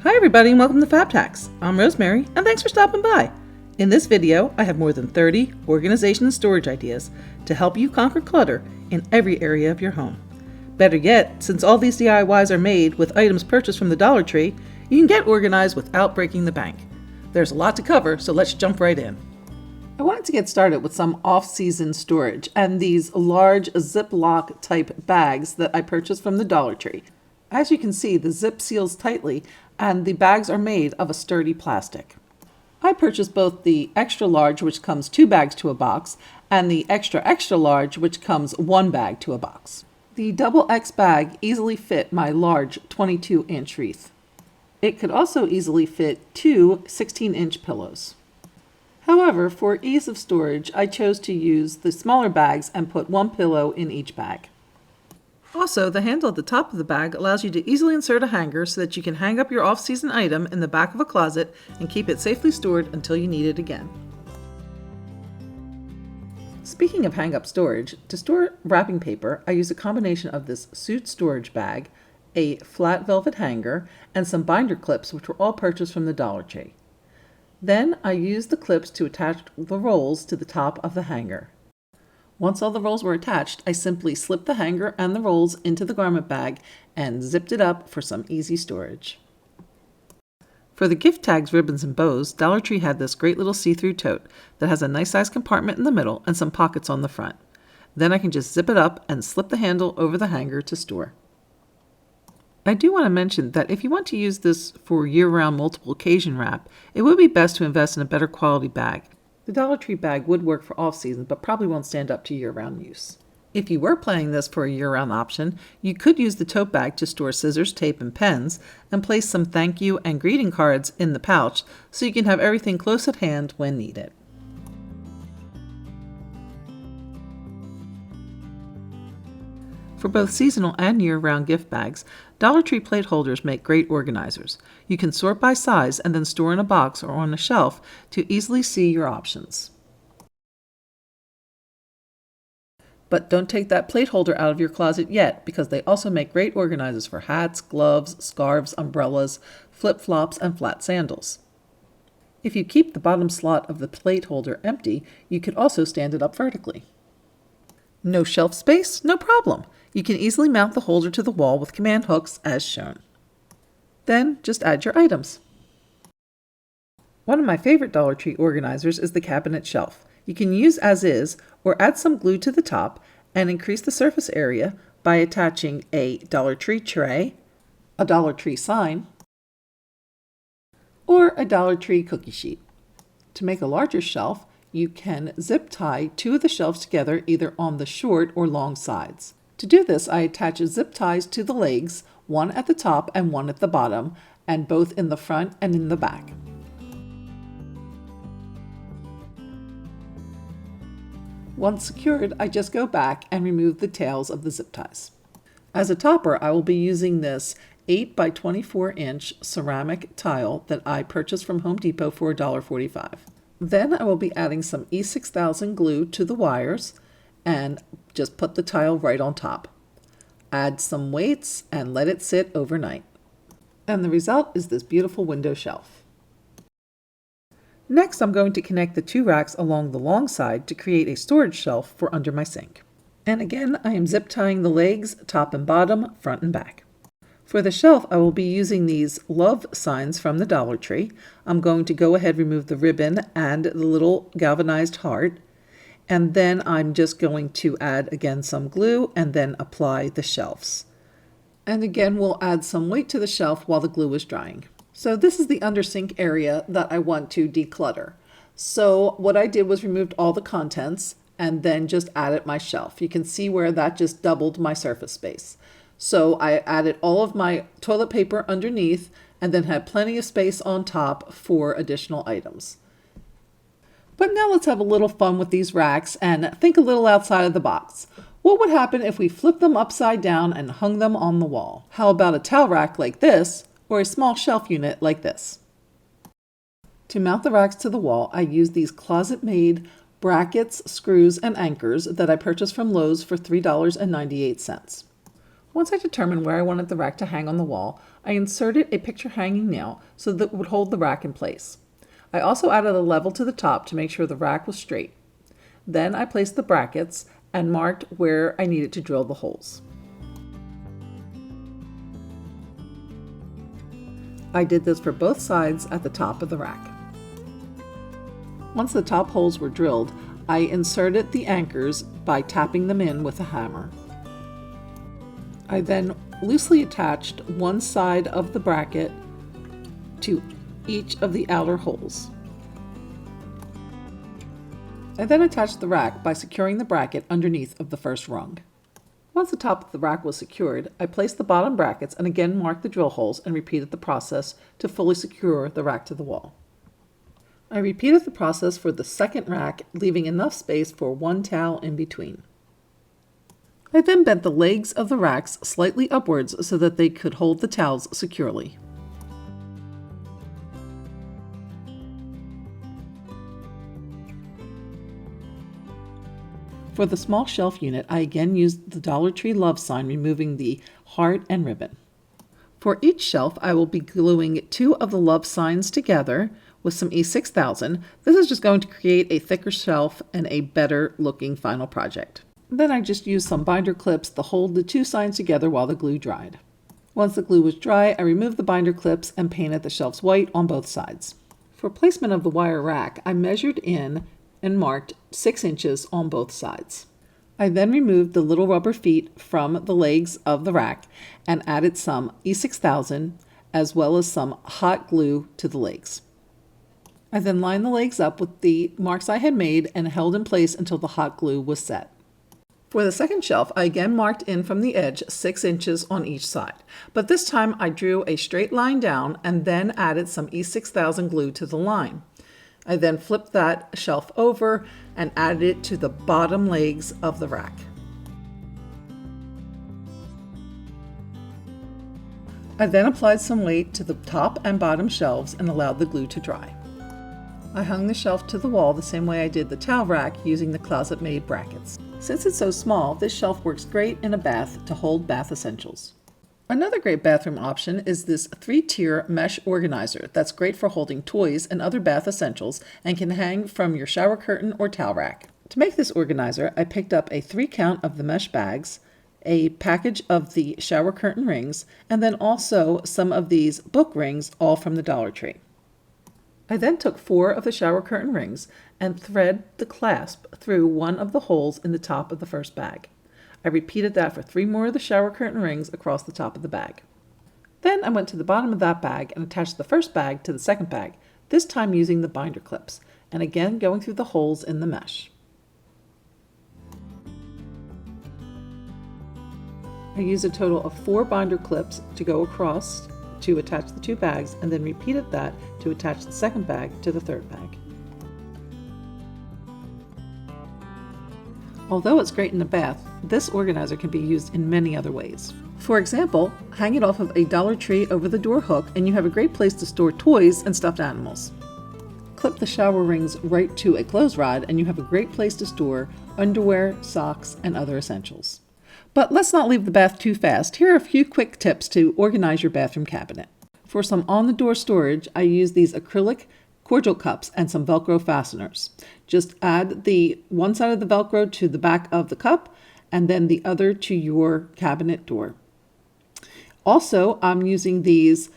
Hi everybody and welcome to FABEDhacks. I'm Rosemary and thanks for stopping by. In this video, I have more than 30 organization and storage ideas to help you conquer clutter in every area of your home. Better yet, since all these DIYs are made with items purchased from the Dollar Tree, you can get organized without breaking the bank. There's a lot to cover, so let's jump right in. I wanted to get started with some off-season storage and these large Ziploc type bags that I purchased from the Dollar Tree. As you can see, the zip seals tightly and the bags are made of a sturdy plastic. I purchased both the extra large, which comes 2 bags to a box, and the extra large, which comes 1 bag to a box. The double X bag easily fit my large 22-inch wreath. It could also easily fit 2 16-inch pillows. However, for ease of storage, I chose to use the smaller bags and put 1 pillow in each bag. Also, the handle at the top of the bag allows you to easily insert a hanger so that you can hang up your off-season item in the back of a closet and keep it safely stored until you need it again. Speaking of hang-up storage, to store wrapping paper, I use a combination of this suit storage bag, a flat velvet hanger, and some binder clips which were all purchased from the Dollar Tree. Then I used the clips to attach the rolls to the top of the hanger. Once all the rolls were attached, I simply slipped the hanger and the rolls into the garment bag and zipped it up for some easy storage. For the gift tags, ribbons, and bows, Dollar Tree had this great little see-through tote that has a nice size compartment in the middle and some pockets on the front. Then I can just zip it up and slip the handle over the hanger to store. I do want to mention that if you want to use this for year-round multiple occasion wrap, it would be best to invest in a better quality bag. The Dollar Tree bag would work for off-season, but probably won't stand up to year-round use. If you were planning this for a year-round option, you could use the tote bag to store scissors, tape, and pens, and place some thank you and greeting cards in the pouch so you can have everything close at hand when needed. For both seasonal and year-round gift bags, Dollar Tree plate holders make great organizers. You can sort by size and then store in a box or on a shelf to easily see your options. But don't take that plate holder out of your closet yet, because they also make great organizers for hats, gloves, scarves, umbrellas, flip-flops, and flat sandals. If you keep the bottom slot of the plate holder empty, you could also stand it up vertically. No shelf space? No problem. You can easily mount the holder to the wall with command hooks as shown. Then just add your items. One of my favorite Dollar Tree organizers is the cabinet shelf. You can use as is or add some glue to the top and increase the surface area by attaching a Dollar Tree tray, a Dollar Tree sign, or a Dollar Tree cookie sheet. To make a larger shelf, you can zip tie 2 of the shelves together either on the short or long sides. To do this, I attach zip ties to the legs, one at the top and one at the bottom, and both in the front and in the back. Once secured, I just go back and remove the tails of the zip ties. As a topper, I will be using this 8 by 24 inch ceramic tile that I purchased from Home Depot for $1.45. Then I will be adding some E6000 glue to the wires and just put the tile right on top. Add some weights and let it sit overnight. And the result is this beautiful window shelf. Next, I'm going to connect the 2 racks along the long side to create a storage shelf for under my sink. And again, I am zip tying the legs, top and bottom, front and back. For the shelf, I will be using these love signs from the Dollar Tree. I'm going to go ahead and remove the ribbon and the little galvanized heart. And then I'm just going to add again some glue and then apply the shelves. And again, we'll add some weight to the shelf while the glue is drying. So this is the under sink area that I want to declutter. So what I did was removed all the contents and then just added my shelf. You can see where that just doubled my surface space. So I added all of my toilet paper underneath and then had plenty of space on top for additional items. But now let's have a little fun with these racks and think a little outside of the box. What would happen if we flipped them upside down and hung them on the wall? How about a towel rack like this or a small shelf unit like this? To mount the racks to the wall, I use these closet-made brackets, screws, and anchors that I purchased from Lowe's for $3.98. Once I determined where I wanted the rack to hang on the wall, I inserted a picture hanging nail so that it would hold the rack in place. I also added a level to the top to make sure the rack was straight. Then I placed the brackets and marked where I needed to drill the holes. I did this for both sides at the top of the rack. Once the top holes were drilled, I inserted the anchors by tapping them in with a hammer. I then loosely attached one side of the bracket to each of the outer holes. I then attached the rack by securing the bracket underneath of the first rung. Once the top of the rack was secured, I placed the bottom brackets and again marked the drill holes and repeated the process to fully secure the rack to the wall. I repeated the process for the second rack, leaving enough space for one towel in between. I then bent the legs of the racks slightly upwards so that they could hold the towels securely. For the small shelf unit, I again used the Dollar Tree love sign, removing the heart and ribbon. For each shelf, I will be gluing 2 of the love signs together with some E6000. This is just going to create a thicker shelf and a better looking final project. Then I just used some binder clips to hold the 2 signs together while the glue dried. Once the glue was dry, I removed the binder clips and painted the shelves white on both sides. For placement of the wire rack, I measured in and marked 6 inches on both sides. I then removed the little rubber feet from the legs of the rack and added some E6000 as well as some hot glue to the legs. I then lined the legs up with the marks I had made and held in place until the hot glue was set. For the second shelf, I again marked in from the edge 6 inches on each side, but this time I drew a straight line down and then added some E6000 glue to the line. I then flipped that shelf over and added it to the bottom legs of the rack. I then applied some weight to the top and bottom shelves and allowed the glue to dry. I hung the shelf to the wall the same way I did the towel rack using the closet-made brackets. Since it's so small, this shelf works great in a bath to hold bath essentials. Another great bathroom option is this 3-tier mesh organizer that's great for holding toys and other bath essentials and can hang from your shower curtain or towel rack. To make this organizer, I picked up a 3 count of the mesh bags, a package of the shower curtain rings, and then also some of these book rings, all from the Dollar Tree. I then took 4 of the shower curtain rings and thread the clasp through one of the holes in the top of the first bag. I repeated that for 3 more of the shower curtain rings across the top of the bag. Then I went to the bottom of that bag and attached the first bag to the second bag, this time using the binder clips, and again going through the holes in the mesh. I used a total of 4 binder clips to go across to attach the 2 bags, and then repeated that to attach the second bag to the third bag. Although it's great in a bath, this organizer can be used in many other ways. For example, hang it off of a Dollar Tree over the door hook and you have a great place to store toys and stuffed animals. Clip the shower rings right to a clothes rod and you have a great place to store underwear, socks, and other essentials. But let's not leave the bath too fast. Here are a few quick tips to organize your bathroom cabinet. For some on-the-door storage, I use these acrylic cordial cups and some Velcro fasteners. Just add the one side of the Velcro to the back of the cup and then the other to your cabinet door. Also, I'm using these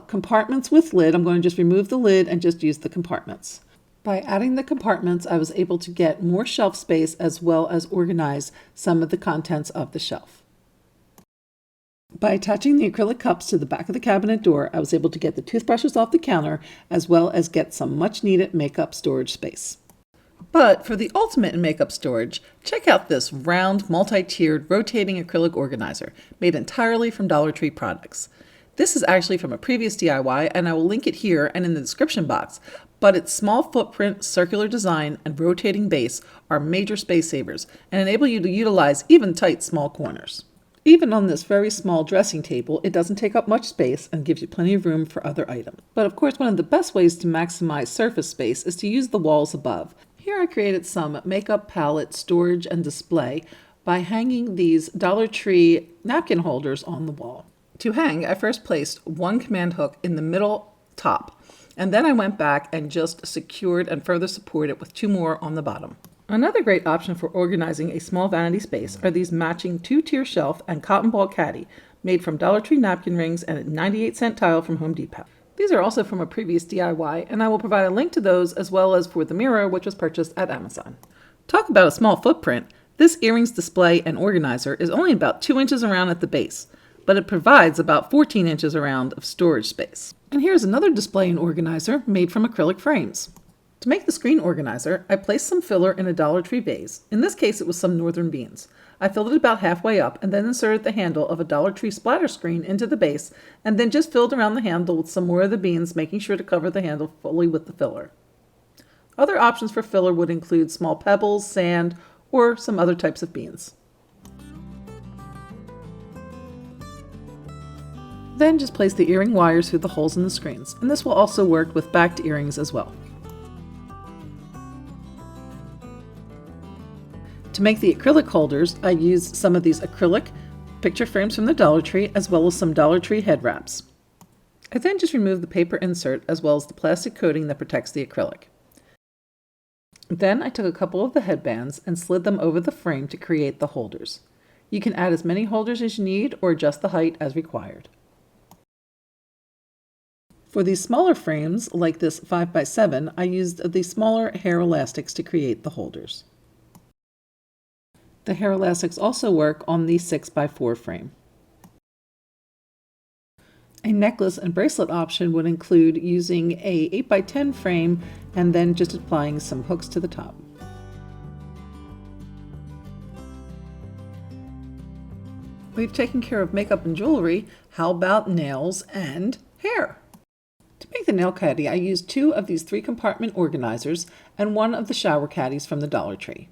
compartments with lid. I'm going to just remove the lid and just use the compartments. By adding the compartments, I was able to get more shelf space as well as organize some of the contents of the shelf. By attaching the acrylic cups to the back of the cabinet door, I was able to get the toothbrushes off the counter as well as get some much needed makeup storage space. But for the ultimate in makeup storage, check out this round, multi-tiered, rotating acrylic organizer made entirely from Dollar Tree products. This is actually from a previous DIY and I will link it here and in the description box, but its small footprint, circular design, and rotating base are major space savers and enable you to utilize even tight small corners. Even on this very small dressing table, it doesn't take up much space and gives you plenty of room for other items. But of course, one of the best ways to maximize surface space is to use the walls above. Here I created some makeup palette storage and display by hanging these Dollar Tree napkin holders on the wall. To hang, I first placed one command hook in the middle top, and then I went back and just secured and further supported with two more on the bottom. Another great option for organizing a small vanity space are these matching 2-tier shelf and cotton ball caddy made from Dollar Tree napkin rings and a 98-cent tile from Home Depot. These are also from a previous DIY, and I will provide a link to those as well as for the mirror, which was purchased at Amazon. Talk about a small footprint. This earrings display and organizer is only about 2 inches around at the base, but it provides about 14 inches around of storage space. And here's another display and organizer made from acrylic frames. To make the screen organizer, I placed some filler in a Dollar Tree vase. In this case, it was some northern beans. I filled it about halfway up and then inserted the handle of a Dollar Tree splatter screen into the base and then just filled around the handle with some more of the beans, making sure to cover the handle fully with the filler. Other options for filler would include small pebbles, sand, or some other types of beans. Then just place the earring wires through the holes in the screens, and this will also work with backed earrings as well. To make the acrylic holders, I used some of these acrylic picture frames from the Dollar Tree as well as some Dollar Tree head wraps. I then just removed the paper insert as well as the plastic coating that protects the acrylic. Then I took a couple of the headbands and slid them over the frame to create the holders. You can add as many holders as you need or adjust the height as required. For these smaller frames, like this 5x7, I used the smaller hair elastics to create the holders. The hair elastics also work on the 6x4 frame. A necklace and bracelet option would include using a 8x10 frame and then just applying some hooks to the top. We've taken care of makeup and jewelry. How about nails and hair? To make the nail caddy, I used 2 of these 3-compartment organizers and 1 of the shower caddies from the Dollar Tree.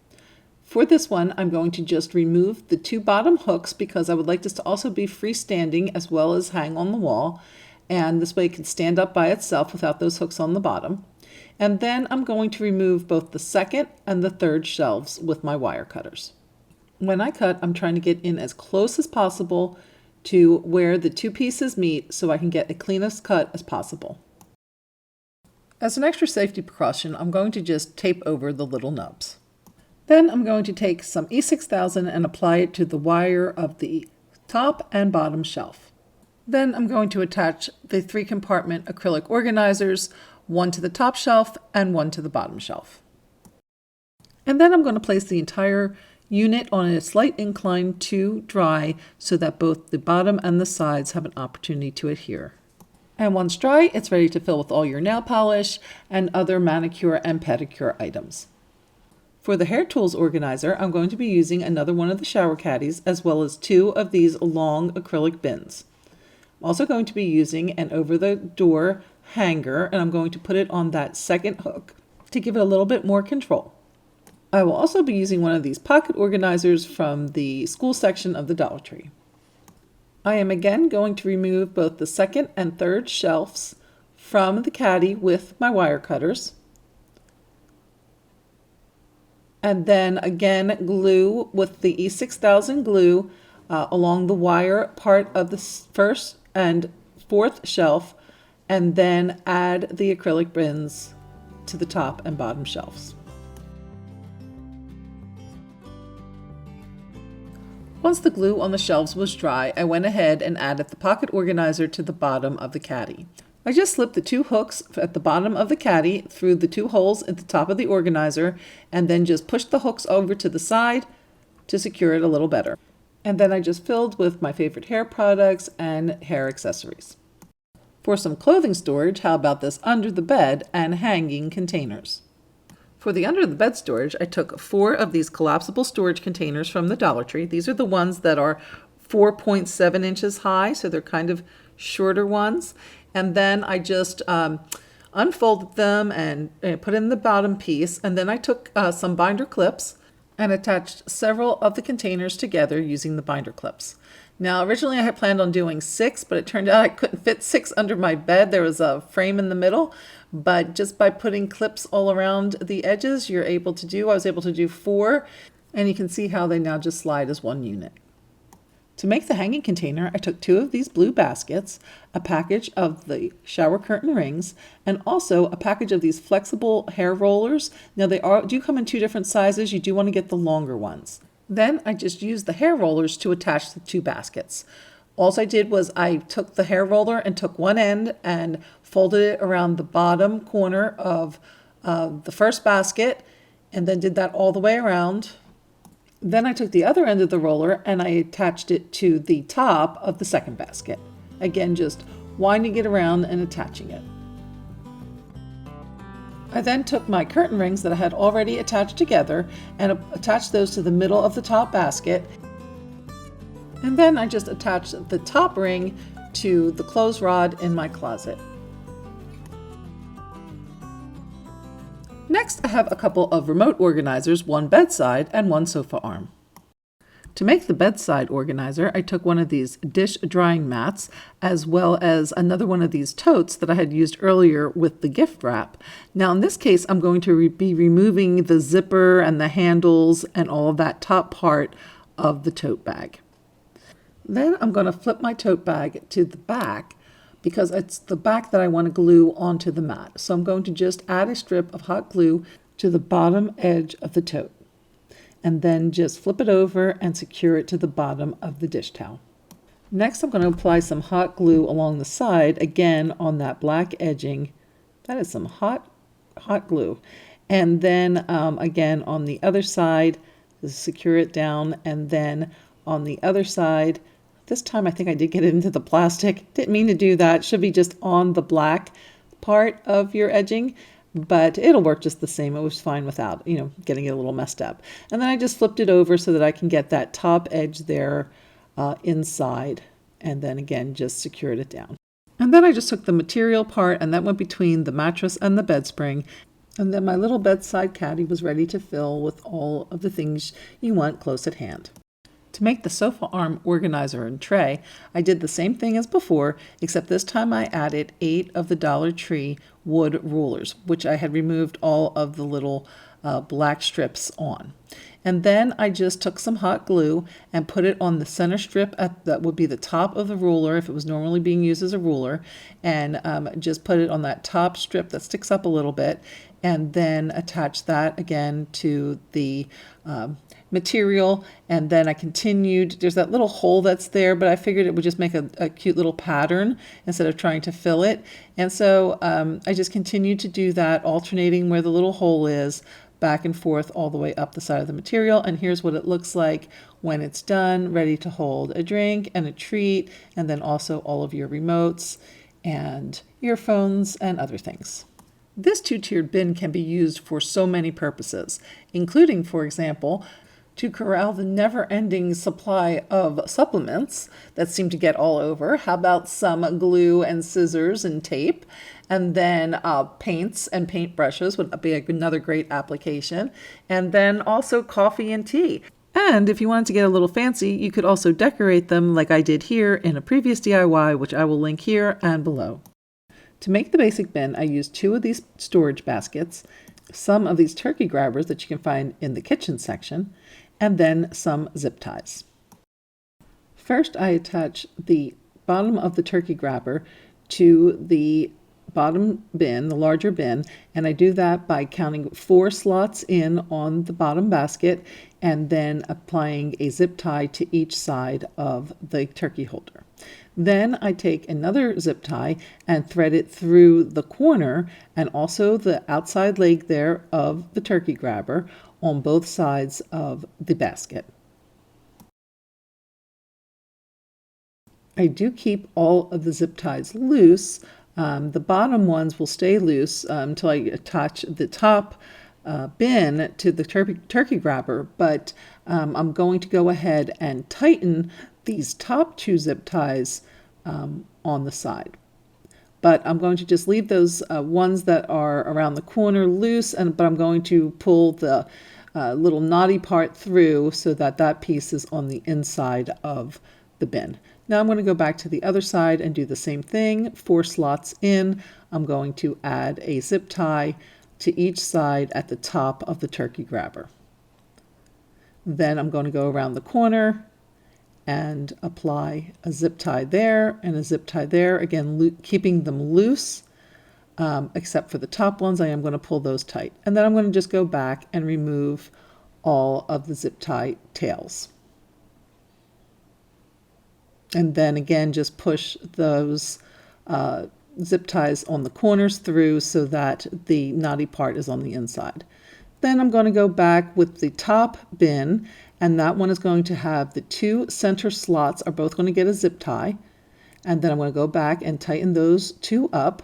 For this one, I'm going to just remove the 2 bottom hooks because I would like this to also be freestanding as well as hang on the wall, and this way it can stand up by itself without those hooks on the bottom. And then I'm going to remove both the 2nd and the 3rd shelves with my wire cutters. When I cut, I'm trying to get in as close as possible to where the 2 pieces meet so I can get the cleanest cut as possible. As an extra safety precaution, I'm going to just tape over the little nubs. Then I'm going to take some E6000 and apply it to the wire of the top and bottom shelf. Then I'm going to attach the 3-compartment acrylic organizers, 1 to the top shelf and 1 to the bottom shelf. And then I'm going to place the entire unit on a slight incline to dry so that both the bottom and the sides have an opportunity to adhere. And once dry, it's ready to fill with all your nail polish and other manicure and pedicure items. For the hair tools organizer, I'm going to be using another one of the shower caddies as well as 2 of these long acrylic bins. I'm also going to be using an over-the-door hanger, and I'm going to put it on that 2nd hook to give it a little bit more control. I will also be using one of these pocket organizers from the school section of the Dollar Tree. I am again going to remove both the 2nd and 3rd shelves from the caddy with my wire cutters. And then again glue with the E6000 glue along the wire part of the 1st and 4th shelf, and then add the acrylic bins to the top and bottom shelves. Once the glue on the shelves was dry, I went ahead and added the pocket organizer to the bottom of the caddy. I just slipped the 2 hooks at the bottom of the caddy through the 2 holes at the top of the organizer and then just pushed the hooks over to the side to secure it a little better. And then I just filled with my favorite hair products and hair accessories. For some clothing storage, how about this under the bed and hanging containers? For the under the bed storage, I took 4 of these collapsible storage containers from the Dollar Tree. These are the ones that are 4.7 inches high, so they're kind of shorter ones. And then I just unfolded them and put in the bottom piece. And then I took some binder clips and attached several of the containers together using the binder clips. Now, originally I had planned on doing 6, but it turned out I couldn't fit 6 under my bed. There was a frame in the middle, but just by putting clips all around the edges, I was able to do 4. and you can see how they now just slide as one unit. To make the hanging container, I took 2 of these blue baskets, a package of the shower curtain rings, and also a package of these flexible hair rollers. Now they do come in 2 different sizes. You do want to get the longer ones. Then I just used the hair rollers to attach the 2 baskets. All I did was I took the hair roller and took one end and folded it around the bottom corner of the first basket, and then did that all the way around. Then I took the other end of the roller and I attached it to the top of the second basket. Again, just winding it around and attaching it. I then took my curtain rings that I had already attached together and attached those to the middle of the top basket. And then I just attached the top ring to the clothes rod in my closet. Next, I have a couple of remote organizers, one bedside and one sofa arm. To make the bedside organizer, I took one of these dish drying mats, as well as another one of these totes that I had used earlier with the gift wrap. Now in this case, I'm going to be removing the zipper and the handles and all of that top part of the tote bag. Then I'm going to flip my tote bag to the back, because it's the back that I want to glue onto the mat. So I'm going to just add a strip of hot glue to the bottom edge of the tote, and then just flip it over and secure it to the bottom of the dish towel. Next, I'm going to apply some hot glue along the side, again on that black edging. That is some hot glue. And then again on the other side, secure it down, and then on the other side, this time I think I did get it into the plastic. Didn't mean to do that. It should be just on the black part of your edging, but it'll work just the same. It was fine without, getting it a little messed up. And then I just flipped it over so that I can get that top edge there inside, and then again just secured it down. And then I just took the material part and that went between the mattress and the bed spring. And then my little bedside caddy was ready to fill with all of the things you want close at hand. To make the sofa arm organizer and tray, I did the same thing as before, except this time I added 8 of the Dollar Tree wood rulers, which I had removed all of the little black strips on. And then I just took some hot glue and put it on the center strip that would be the top of the ruler if it was normally being used as a ruler, and just put it on that top strip that sticks up a little bit, and then attach that again to the material. And then I continued, there's that little hole that's there, but I figured it would just make a cute little pattern instead of trying to fill it. And so I just continued to do that, alternating where the little hole is, back and forth all the way up the side of the material. And here's what it looks like when it's done, ready to hold a drink and a treat, and then also all of your remotes and earphones and other things. This 2-tiered bin can be used for so many purposes, including, for example, to corral the never-ending supply of supplements that seem to get all over. How about some glue and scissors and tape? And then paints and paintbrushes would be another great application. And then also coffee and tea. And if you wanted to get a little fancy, you could also decorate them like I did here in a previous DIY, which I will link here and below. To make the basic bin, I used 2 of these storage baskets, some of these turkey grabbers that you can find in the kitchen section, and then some zip ties. First, I attach the bottom of the turkey grabber to the bottom bin, the larger bin, and I do that by counting 4 slots in on the bottom basket and then applying a zip tie to each side of the turkey holder. Then I take another zip tie and thread it through the corner and also the outside leg there of the turkey grabber on both sides of the basket. I do keep all of the zip ties loose. The bottom ones will stay loose until I attach the top bin to the turkey grabber, but I'm going to go ahead and tighten these top 2 zip ties on the side. But I'm going to just leave those ones that are around the corner loose, but I'm going to pull the little knotty part through so that that piece is on the inside of the bin. Now I'm going to go back to the other side and do the same thing. 4 slots in. I'm going to add a zip tie to each side at the top of the turkey grabber. Then I'm going to go around the corner and apply a zip tie there and a zip tie there, again keeping them loose, except for the top ones. I am going to pull those tight, and then I'm going to just go back and remove all of the zip tie tails, and then again just push those zip ties on the corners through so that the knotty part is on the inside. Then I'm going to go back with the top bin, and that one is going to have the two center slots are both going to get a zip tie, and then I'm going to go back and tighten those two up.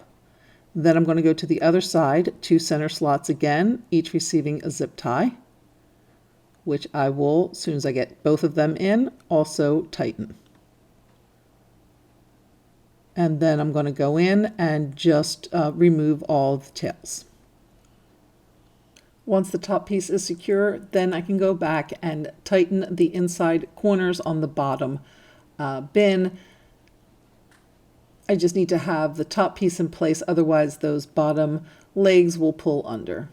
Then I'm going to go to the other side, two center slots again, each receiving a zip tie, which I will, as soon as I get both of them in, also tighten. And then I'm going to go in and just remove all the tails. Once the top piece is secure, then I can go back and tighten the inside corners on the bottom bin. I just need to have the top piece in place, otherwise those bottom legs will pull under.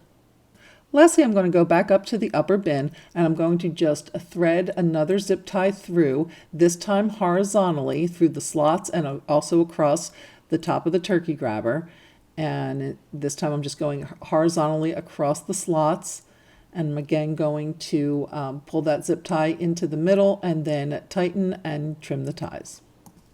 Lastly, I'm going to go back up to the upper bin, and I'm going to just thread another zip tie through, this time horizontally through the slots and also across the top of the turkey grabber. And this time I'm just going horizontally across the slots, and I'm again going to pull that zip tie into the middle and then tighten and trim the ties.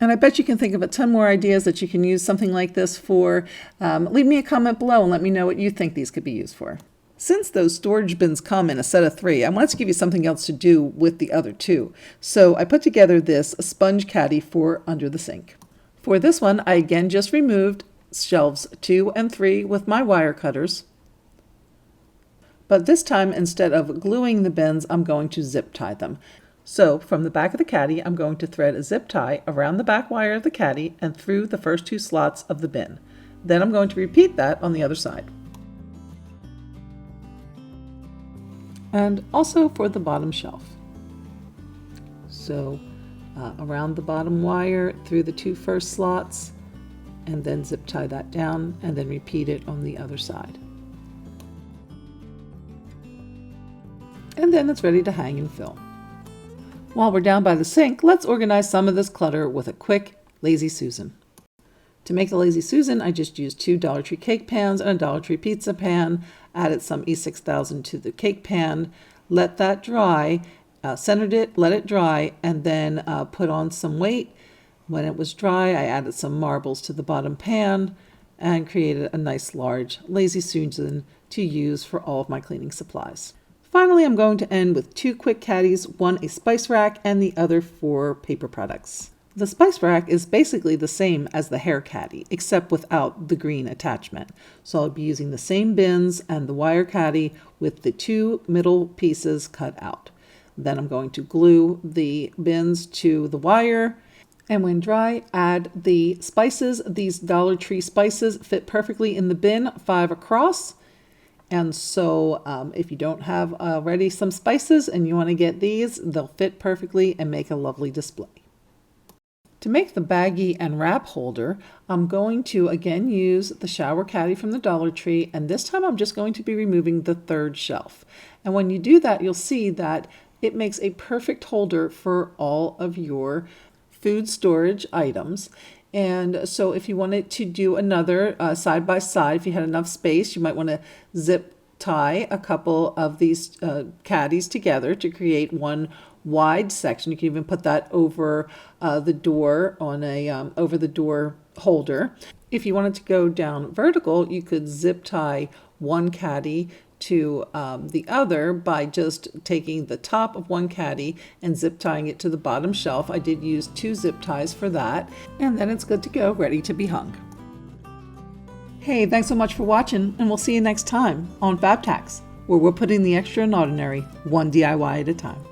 And I bet you can think of a ton more ideas that you can use something like this for. Leave me a comment below and let me know what you think these could be used for. Since those storage bins come in a set of 3, I wanted to give you something else to do with the other 2. So I put together this sponge caddy for under the sink. For this one, I again just removed shelves 2 and 3 with my wire cutters. But this time, instead of gluing the bins, I'm going to zip tie them. So from the back of the caddy, I'm going to thread a zip tie around the back wire of the caddy and through the first 2 slots of the bin. Then I'm going to repeat that on the other side. And also for the bottom shelf. So around the bottom wire through the 2 first slots, and then zip tie that down and then repeat it on the other side. And then it's ready to hang and fill. While we're down by the sink, let's organize some of this clutter with a quick Lazy Susan. To make the Lazy Susan, I just used 2 Dollar Tree cake pans and a Dollar Tree pizza pan, added some E6000 to the cake pan, let that dry, centered it, let it dry, and then put on some weight. When it was dry, I added some marbles to the bottom pan and created a nice large Lazy Susan to use for all of my cleaning supplies. Finally, I'm going to end with 2 quick caddies, one a spice rack and the other for paper products. The spice rack is basically the same as the hair caddy, except without the green attachment. So I'll be using the same bins and the wire caddy with the 2 middle pieces cut out. Then I'm going to glue the bins to the wire, and when dry, add the spices. These Dollar Tree spices fit perfectly in the bin, 5 across. And so if you don't have already some spices and you want to get these, they'll fit perfectly and make a lovely display. To make the baggie and wrap holder, I'm going to again use the shower caddy from the Dollar Tree, and this time I'm just going to be removing the 3rd shelf. And when you do that, you'll see that it makes a perfect holder for all of your food storage items. And so if you wanted to do another side by side, if you had enough space, you might want to zip tie a couple of these caddies together to create one wide section. You can even put that over the door on a over the door holder. If you wanted to go down vertical, you could zip tie one caddy to the other by just taking the top of one caddy and zip tying it to the bottom shelf. I did use 2 zip ties for that, and then it's good to go, ready to be hung. Hey, thanks so much for watching, and we'll see you next time on FABEDhacks, where we're putting the extraordinary one DIY at a time.